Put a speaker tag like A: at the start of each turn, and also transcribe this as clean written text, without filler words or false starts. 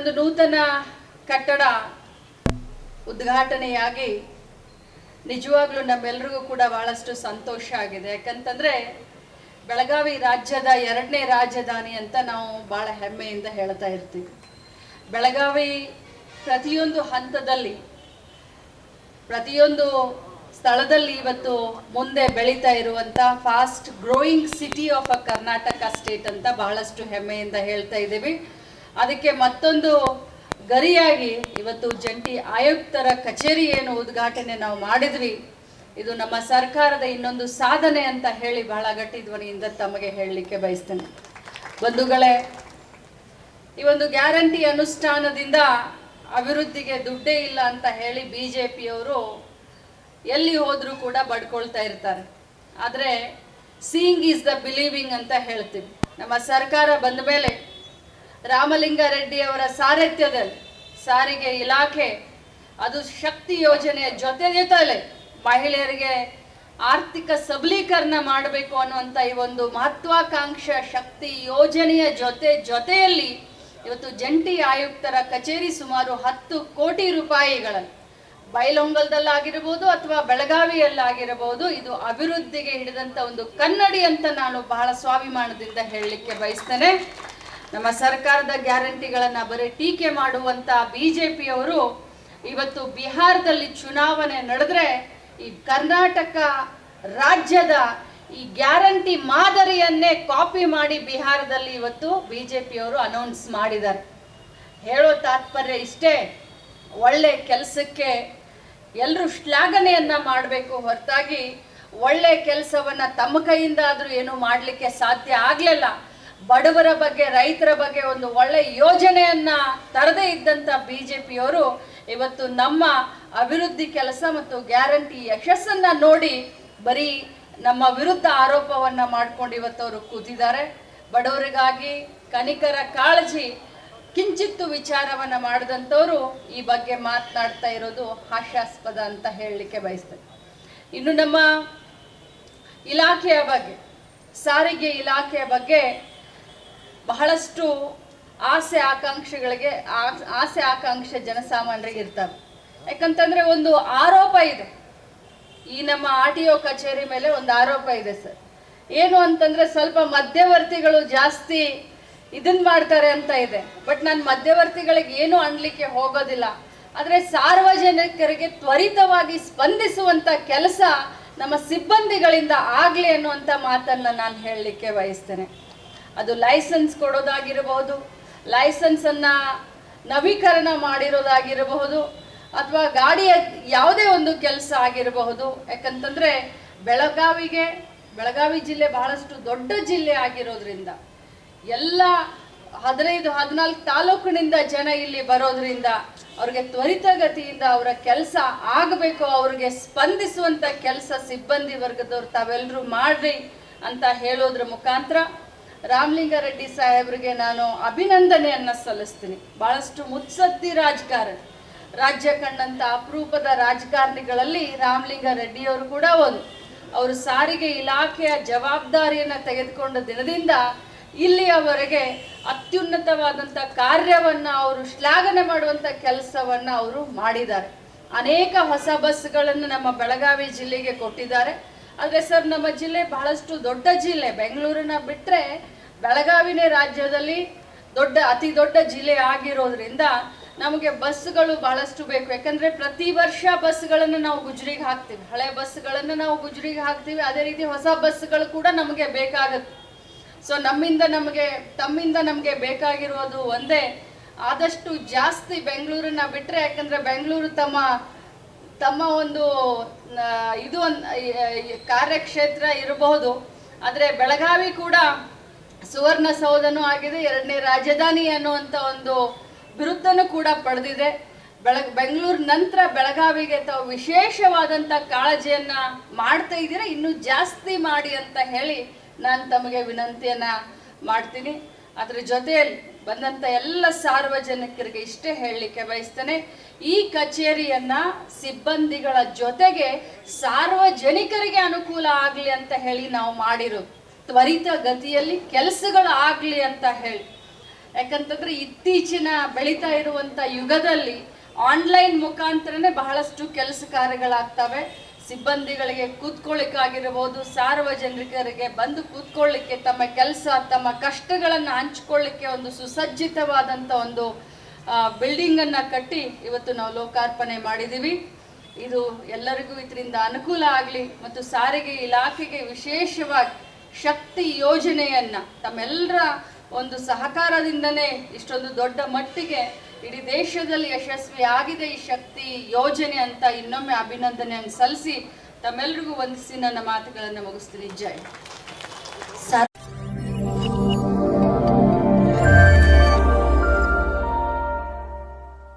A: ಒಂದು ನೂತನ ಕಟ್ಟಡ ಉದ್ಘಾಟನೆಯಾಗಿ ನಿಜವಾಗ್ಲೂ ನಮ್ಮೆಲ್ಲರಿಗೂ ಕೂಡ ಬಹಳಷ್ಟು ಸಂತೋಷ ಆಗಿದೆ. ಯಾಕಂತಂದ್ರೆ ಬೆಳಗಾವಿ ರಾಜ್ಯದ 2ನೇ ರಾಜಧಾನಿ ಅಂತ ನಾವು ಬಹಳ ಹೆಮ್ಮೆಯಿಂದ ಹೇಳ್ತಾ ಇರ್ತೀವಿ. ಬೆಳಗಾವಿ ಪ್ರತಿಯೊಂದು ಹಂತದಲ್ಲಿ ಪ್ರತಿಯೊಂದು ಸ್ಥಳದಲ್ಲಿ ಇವತ್ತು ಮುಂದೆ ಬೆಳೀತಾ ಇರುವಂತ fast growing city of a Karnataka state ಅಂತ ಬಹಳಷ್ಟು ಹೆಮ್ಮೆಯಿಂದ ಹೇಳ್ತಾ ಇದ್ದೀವಿ. ಅದಕ್ಕೆ ಮತ್ತೊಂದು ಗರಿಯಾಗಿ ಇವತ್ತು ಜಂಟಿ ಆಯುಕ್ತರ ಕಚೇರಿ ಏನು ಉದ್ಘಾಟನೆ ನಾವು ಮಾಡಿದ್ವಿ, ಇದು ನಮ್ಮ ಸರ್ಕಾರದ ಇನ್ನೊಂದು ಸಾಧನೆ ಅಂತ ಹೇಳಿ ಬಹಳ ಗಟ್ಟಿ ಧ್ವನಿಯಿಂದ ತಮಗೆ ಹೇಳಲಿಕ್ಕೆ ಬಯಸ್ತೇನೆ. ಬಂಧುಗಳೇ, ಈ ಒಂದು ಗ್ಯಾರಂಟಿ ಅನುಷ್ಠಾನದಿಂದ ಅಭಿವೃದ್ಧಿಗೆ ದುಡ್ಡೇ ಇಲ್ಲ ಅಂತ ಹೇಳಿ ಬಿಜೆಪಿಯವರು ಎಲ್ಲಿ ಹೋದ್ರೂ ಕೂಡ ಬಡ್ಕೊಳ್ತಾ ಇರ್ತಾರೆ. ಆದರೆ ಸೀಯಿಂಗ್ ಈಸ್ ದ ಬಿಲೀವಿಂಗ್ ಅಂತ ಹೇಳ್ತೀವಿ. ನಮ್ಮ ಸರ್ಕಾರ ಬಂದ ಮೇಲೆ ರಾಮಲಿಂಗಾರೆಡ್ಡಿ ಅವರ ಸಾರಥ್ಯದಲ್ಲಿ ಸಾರಿಗೆ ಇಲಾಖೆ ಅದು ಶಕ್ತಿ ಯೋಜನೆಯ ಜೊತೆಲೆ ಮಹಿಳೆಯರಿಗೆ ಆರ್ಥಿಕ ಸಬಲೀಕರಣ ಮಾಡಬೇಕು ಅನ್ನುವಂಥ ಈ ಒಂದು ಮಹತ್ವಾಕಾಂಕ್ಷ ಶಕ್ತಿ ಯೋಜನೆಯ ಜೊತೆಯಲ್ಲಿ ಇವತ್ತು ಜಂಟಿ ಆಯುಕ್ತರ ಕಚೇರಿ ಸುಮಾರು 10 ಕೋಟಿ ರೂಪಾಯಿಗಳಲ್ಲಿ ಬೈಲಹೊಂಗಲದಲ್ಲಾಗಿರ್ಬೋದು ಅಥವಾ ಬೆಳಗಾವಿಯಲ್ಲಾಗಿರಬಹುದು, ಇದು ಅಭಿವೃದ್ಧಿಗೆ ಹಿಡಿದಂಥ ಒಂದು ಕನ್ನಡಿ ಅಂತ ನಾನು ಬಹಳ ಸ್ವಾಭಿಮಾನದಿಂದ ಹೇಳಲಿಕ್ಕೆ ಬಯಸ್ತೇನೆ. ನಮ್ಮ ಸರ್ಕಾರದ ಗ್ಯಾರಂಟಿಗಳನ್ನು ಬರೀ ಟೀಕೆ ಮಾಡುವಂಥ ಬಿಜೆಪಿಯವರು ಇವತ್ತು ಬಿಹಾರದಲ್ಲಿ ಚುನಾವಣೆ ನಡೆದ್ರೆ ಈ ಕರ್ನಾಟಕ ರಾಜ್ಯದ ಈ ಗ್ಯಾರಂಟಿ ಮಾದರಿಯನ್ನೇ ಕಾಪಿ ಮಾಡಿ ಬಿಹಾರದಲ್ಲಿ ಇವತ್ತು ಬಿಜೆಪಿಯವರು ಅನೌನ್ಸ್ ಮಾಡಿದ್ದಾರೆ. ಹೇಳೋ ತಾತ್ಪರ್ಯ ಇಷ್ಟೇ, ಒಳ್ಳೆ ಕೆಲಸಕ್ಕೆ ಎಲ್ಲರೂ ಶ್ಲಾಘನೆಯನ್ನ ಮಾಡಬೇಕು ಹೊರತಾಗಿ ಒಳ್ಳೆ ಕೆಲಸವನ್ನ ತಮ್ಮ ಕೈಯಿಂದ ಆದರೂ ಏನು ಮಾಡಲಿಕ್ಕೆ ಸಾಧ್ಯ ಆಗಲಿಲ್ಲ. ಬಡವರ ಬಗ್ಗೆ, ರೈತರ ಬಗ್ಗೆ ಒಂದು ಒಳ್ಳೆ ಯೋಜನೆಯನ್ನ ತರದೇ ಇದ್ದಂಥ ಬಿಜೆಪಿಯವರು ಇವತ್ತು ನಮ್ಮ ಅಭಿವೃದ್ಧಿ ಕೆಲಸ ಮತ್ತು ಗ್ಯಾರಂಟಿ ಯಶಸ್ಸನ್ನ ನೋಡಿ ಬರೀ ನಮ್ಮ ವಿರುದ್ಧ ಆರೋಪವನ್ನ ಮಾಡ್ಕೊಂಡು ಇವತ್ತವರು ಕೂತಿದ್ದಾರೆ. ಬಡವರಿಗಾಗಿ ಕನಿಕರ ಕಾಳಜಿ ಕಿಂಚಿತ್ತು ವಿಚಾರವನ್ನ ಮಾಡಿದಂಥವ್ರು ಈ ಬಗ್ಗೆ ಮಾತನಾಡ್ತಾ ಇರೋದು ಹಾಸ್ಯಾಸ್ಪದ ಅಂತ ಹೇಳಲಿಕ್ಕೆ ಬಯಸ್ತೇನೆ. ಇನ್ನು ನಮ್ಮ ಇಲಾಖೆಯ ಬಗ್ಗೆ, ಸಾರಿಗೆ ಇಲಾಖೆಯ ಬಗ್ಗೆ ಬಹಳಷ್ಟು ಆಸೆ ಆಕಾಂಕ್ಷೆ ಜನಸಾಮಾನ್ಯರಿಗೆ ಇರ್ತವೆ. ಯಾಕಂತಂದ್ರೆ ಒಂದು ಆರೋಪ ಇದೆ, ಈ ನಮ್ಮ RTO ಕಚೇರಿ ಮೇಲೆ ಒಂದು ಆರೋಪ ಇದೆ ಸರ್. ಏನು ಅಂತಂದ್ರೆ ಸ್ವಲ್ಪ ಮಧ್ಯವರ್ತಿಗಳು ಜಾಸ್ತಿ ಇದನ್ನ ಮಾಡ್ತಾರೆ ಅಂತ ಇದೆ. ಬಟ್ ನಾನು ಮಧ್ಯವರ್ತಿಗಳಿಗೆ ಏನು ಅನ್ಲಿಕ್ಕೆ ಹೋಗೋದಿಲ್ಲ. ಆದರೆ ಸಾರ್ವಜನಿಕರಿಗೆ ತ್ವರಿತವಾಗಿ ಸ್ಪಂದಿಸುವಂತ ಕೆಲಸ ನಮ್ಮ ಸಿಬ್ಬಂದಿಗಳಿಂದ ಆಗಲಿ ಅನ್ನುವಂಥ ಮಾತನ್ನ ನಾನು ಹೇಳಲಿಕ್ಕೆ ಬಯಸ್ತೇನೆ. ಅದು ಲೈಸೆನ್ಸ್ ಕೊಡೋದಾಗಿರಬಹುದು, ಲೈಸೆನ್ಸನ್ನು ನವೀಕರಣ ಮಾಡಿರೋದಾಗಿರಬಹುದು, ಅಥವಾ ಗಾಡಿಯ ಯಾವುದೇ ಒಂದು ಕೆಲಸ ಆಗಿರಬಹುದು. ಯಾಕಂತಂದರೆ ಬೆಳಗಾವಿ ಜಿಲ್ಲೆ ಬಹಳಷ್ಟು ದೊಡ್ಡ ಜಿಲ್ಲೆ ಆಗಿರೋದ್ರಿಂದ ಎಲ್ಲ 15-14 ತಾಲೂಕಿನಿಂದ ಜನ ಇಲ್ಲಿ ಬರೋದ್ರಿಂದ ಅವ್ರಿಗೆ ತ್ವರಿತಗತಿಯಿಂದ ಅವರ ಕೆಲಸ ಆಗಬೇಕು, ಅವ್ರಿಗೆ ಸ್ಪಂದಿಸುವಂಥ ಕೆಲಸ ಸಿಬ್ಬಂದಿ ವರ್ಗದವ್ರು ತಾವೆಲ್ಲರೂ ಮಾಡ್ರಿ ಅಂತ ಹೇಳೋದ್ರ ಮುಖಾಂತರ ರಾಮಲಿಂಗಾರೆಡ್ಡಿ ಸಾಹೇಬ್ರಿಗೆ ನಾನು ಅಭಿನಂದನೆಯನ್ನು ಸಲ್ಲಿಸ್ತೀನಿ. ಬಹಳಷ್ಟು ಮುತ್ಸದ್ದಿ ರಾಜಕಾರಣ, ರಾಜ್ಯ ಕಂಡಂಥ ಅಪರೂಪದ ರಾಜಕಾರಣಿಗಳಲ್ಲಿ ರಾಮಲಿಂಗಾರೆಡ್ಡಿಯವರು ಕೂಡ ಒಂದು. ಅವರು ಸಾರಿಗೆ ಇಲಾಖೆಯ ಜವಾಬ್ದಾರಿಯನ್ನು ತೆಗೆದುಕೊಂಡ ದಿನದಿಂದ ಇಲ್ಲಿಯವರೆಗೆ ಅತ್ಯುನ್ನತವಾದಂಥ ಕಾರ್ಯವನ್ನು ಅವರು ಶ್ಲಾಘನೆ ಮಾಡುವಂಥ ಕೆಲಸವನ್ನು ಅವರು ಮಾಡಿದ್ದಾರೆ. ಅನೇಕ ಹೊಸ ಬಸ್ಗಳನ್ನು ನಮ್ಮ ಬೆಳಗಾವಿ ಜಿಲ್ಲೆಗೆ ಕೊಟ್ಟಿದ್ದಾರೆ. ಆದರೆ ಸರ್, ನಮ್ಮ ಜಿಲ್ಲೆ ಬಹಳಷ್ಟು ದೊಡ್ಡ ಜಿಲ್ಲೆ. ಬೆಂಗಳೂರನ್ನ ಬಿಟ್ಟರೆ ಬೆಳಗಾವಿನೇ ರಾಜ್ಯದಲ್ಲಿ ಅತಿ ದೊಡ್ಡ ಜಿಲ್ಲೆ ಆಗಿರೋದ್ರಿಂದ ನಮಗೆ ಬಸ್ಗಳು ಬಹಳಷ್ಟು ಬೇಕು. ಯಾಕಂದರೆ ಪ್ರತಿ ವರ್ಷ ಬಸ್ಗಳನ್ನು ನಾವು ಗುಜರಿಗೆ ಹಾಕ್ತೀವಿ, ಹಳೆ ಬಸ್ಗಳನ್ನು ನಾವು ಗುಜರಿಗೆ ಹಾಕ್ತೀವಿ. ಅದೇ ರೀತಿ ಹೊಸ ಬಸ್ಗಳು ಕೂಡ ನಮಗೆ ಬೇಕಾಗುತ್ತೆ. ಸೊ ತಮ್ಮಿಂದ ನಮಗೆ ಬೇಕಾಗಿರೋದು ಒಂದೇ, ಆದಷ್ಟು ಜಾಸ್ತಿ ಬೆಂಗಳೂರನ್ನ ಬಿಟ್ಟರೆ, ಯಾಕಂದರೆ ಬೆಂಗಳೂರು ತಮ್ಮ ಒಂದು ಇದು ಕಾರ್ಯಕ್ಷೇತ್ರ ಇರಬಹುದು. ಆದರೆ ಬೆಳಗಾವಿ ಕೂಡ ಸುವರ್ಣಸೌಧನೂ ಆಗಿದೆ, 2ನೇ ರಾಜಧಾನಿ ಅನ್ನುವಂಥ ಒಂದು ಬಿರುದನ್ನು ಕೂಡ ಪಡೆದಿದೆ. ಬೆಂಗಳೂರು ನಂತರ ಬೆಳಗಾವಿಗೆ ತಾವು ವಿಶೇಷವಾದಂಥ ಕಾಳಜಿಯನ್ನು ಮಾಡ್ತಾ ಇದ್ದೀರಾ, ಇನ್ನೂ ಜಾಸ್ತಿ ಮಾಡಿ ಅಂತ ಹೇಳಿ ನಾನು ತಮಗೆ ವಿನಂತಿಯನ್ನು ಮಾಡ್ತೀನಿ. ಅದರ ಜೊತೆಯಲ್ಲಿ ಬಂದಂಥ ಎಲ್ಲ ಸಾರ್ವಜನಿಕರಿಗೆ ಇಷ್ಟೇ ಹೇಳಲಿಕ್ಕೆ ಬಯಸ್ತೇನೆ, ಈ ಕಚೇರಿಯನ್ನು ಸಿಬ್ಬಂದಿಗಳ ಜೊತೆಗೆ ಸಾರ್ವಜನಿಕರಿಗೆ ಅನುಕೂಲ ಆಗಲಿ ಅಂತ ಹೇಳಿ ನಾವು ಮಾಡಿರೋದು. ತ್ವರಿತ ಗತಿಯಲ್ಲಿ ಕೆಲಸಗಳು ಆಗಲಿ ಅಂತ ಹೇಳಿ ಯಾಕಂತಂದ್ರೆ ಇತ್ತೀಚಿನ ಬೆಳೀತಾ ಇರುವಂಥ ಯುಗದಲ್ಲಿ ಆನ್ಲೈನ್ ಮುಖಾಂತರನೇ ಬಹಳಷ್ಟು ಕೆಲಸ ಕಾರ್ಯಗಳಾಗ್ತವೆ. ಸಿಬ್ಬಂದಿಗಳಿಗೆ ಕೂತ್ಕೊಳ್ಳಿಕ್ಕಾಗಿರ್ಬೋದು, ಸಾರ್ವಜನಿಕರಿಗೆ ಬಂದು ಕೂತ್ಕೊಳ್ಳಿಕ್ಕೆ, ತಮ್ಮ ಕೆಲಸ ತಮ್ಮ ಕಷ್ಟಗಳನ್ನು ಹಂಚ್ಕೊಳ್ಳಿಕ್ಕೆ ಒಂದು ಸುಸಜ್ಜಿತವಾದಂಥ ಒಂದು ಬಿಲ್ಡಿಂಗನ್ನು ಕಟ್ಟಿ ಇವತ್ತು ನಾವು ಲೋಕಾರ್ಪಣೆ ಮಾಡಿದ್ದೀವಿ. ಇದು ಎಲ್ಲರಿಗೂ ಇದರಿಂದ ಅನುಕೂಲ ಆಗಲಿ ಮತ್ತು ಸಾರಿಗೆ ಇಲಾಖೆಗೆ ವಿಶೇಷವಾಗಿ ಶಕ್ತಿ ಯೋಜನೆಯನ್ನು ತಮ್ಮೆಲ್ಲರ ಒಂದು ಸಹಕಾರದಿಂದನೇ ಇಷ್ಟೊಂದು ದೊಡ್ಡ ಮಟ್ಟಿಗೆ ಇಡೀ ದೇಶದಲ್ಲಿ ಯಶಸ್ವಿ ಆಗಿದೆ ಈ ಶಕ್ತಿ ಯೋಜನೆ ಅಂತ ಇನ್ನೊಮ್ಮೆ ಅಭಿನಂದನೆಯನ್ನು ಸಲ್ಲಿಸಿ ತಮ್ಮೆಲ್ಲರಿಗೂ ವಂದಿಸಿ ನನ್ನ ಮಾತುಗಳನ್ನು ಮುಗಿಸ್ತೀನಿ. ಜೈ.